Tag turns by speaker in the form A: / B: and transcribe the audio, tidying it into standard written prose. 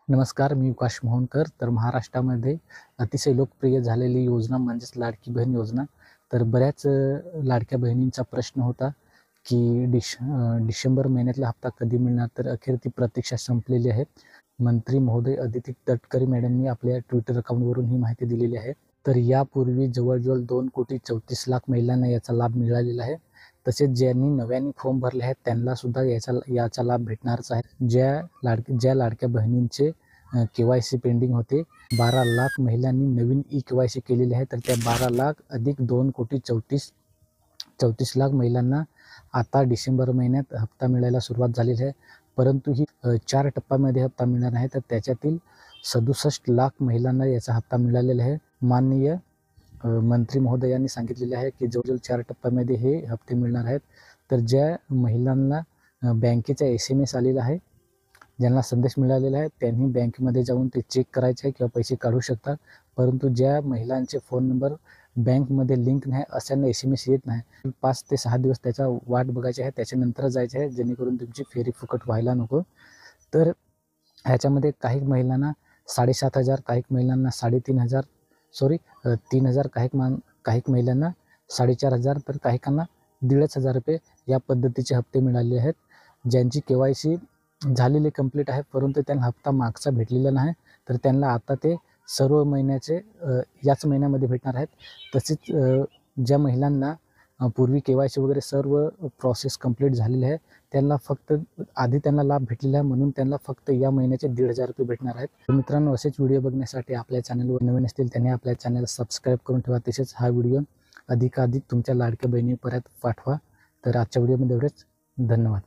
A: नमस्कार, मी विकास मोहनकर. तर महाराष्ट्रामध्ये अतिशय लोकप्रिय झालेली योजना म्हणजेच लाडकी बहीण योजना. तर बऱ्याच लाडक्या बहिणींचा प्रश्न होता की डिसेंबर महिन्यातला हप्ता कधी मिळणार. तर अखेर ती प्रतीक्षा संपलेली आहे. मंत्री महोदय अदिती तटकरे मॅडमनी आपल्या ट्विटर अकाउंटवरून ही माहिती दिलेली आहे. तर यापूर्वी जवळजवळ 2,34,00,000 महिलांना याचा लाभ मिळालेला आहे. तसेच ज्यांनी नव्याने फॉर्म भरले आहेत त्यांना सुद्धा याचा लाभ भेटणारच आहे. ज्या लाडक्या बहिणींचे KYC पेंडिंग होते, 12 लाख महिलांनी नवीन KYC केलेले आहे. तर त्या 12 लाख अधिक 2,34,00,000 महिलांना आता डिसेंबर महिन्यात हप्ता मिळायला सुरुवात झालेली आहे. परंतु ही 4 टप्प्यामध्ये हप्ता मिळणार आहे. तर त्याच्यातील 67 लाख महिलांना याचा हप्ता मिळालेला आहे. माननीय मंत्री महोदयांनी सांगितलेले आहे की जवळजवळ 4 टप्प्यामध्ये हे हप्ते मिळणार आहेत. तर ज्या महिलांना बँकेचा SMS आलेला आहे, ज्यांना संदेश मिळालेला आहे, त्यांनी बँकेमध्ये जाऊन ते चेक करायचे आहे किंवा पैसे काढू शकतात. परंतु ज्या महिलांचे फोन नंबर बँकमध्ये लिंक नाही अशांना SMS येत नाही. 5 ते 6 दिवस त्याचा वाट बघायची आहे, त्याच्यानंतर जायचे आहे, जेणेकरून तुमची फेरी फुकट व्हायला नको. तर ह्याच्यामध्ये काही महिलांना 7,500, काही महिलांना 3,500, 3,000, काही महिलांना 4,500, तर काहींना 1,500 रुपये या पद्धतीचे हप्ते मिळाले आहेत. ज्यांची KYC झालेली कंप्लीट आहे परंतु त्यांना हप्ता मागचा भेटलेला नाही, तर त्यांना आता ते सर्व महिन्याचे याच महिन्यामध्ये भेटणार आहेत. तसेच ज्या महिलांना पूर्वी KYC वगैरे सर्व प्रोसेस कंप्लीट झालेली आहे, त्यांना फक्त आधी त्यांना लाभ भेटलेला आहे म्हणून त्यांना फक्त या महिन्याचे 1,500 रुपये भेटणार आहेत. तर मित्रांनो, असेच व्हिडिओ बघण्यासाठी आपल्या चॅनलवर नवीन असतील त्यांनी आपल्या चॅनलला सबस्क्राईब करून ठेवा. तसेच हा व्हिडिओ अधिकाधिक तुमच्या लाडक्या बहिणीपर्यंत पाठवा. तर आजच्या व्हिडिओमध्ये एवढेच. धन्यवाद.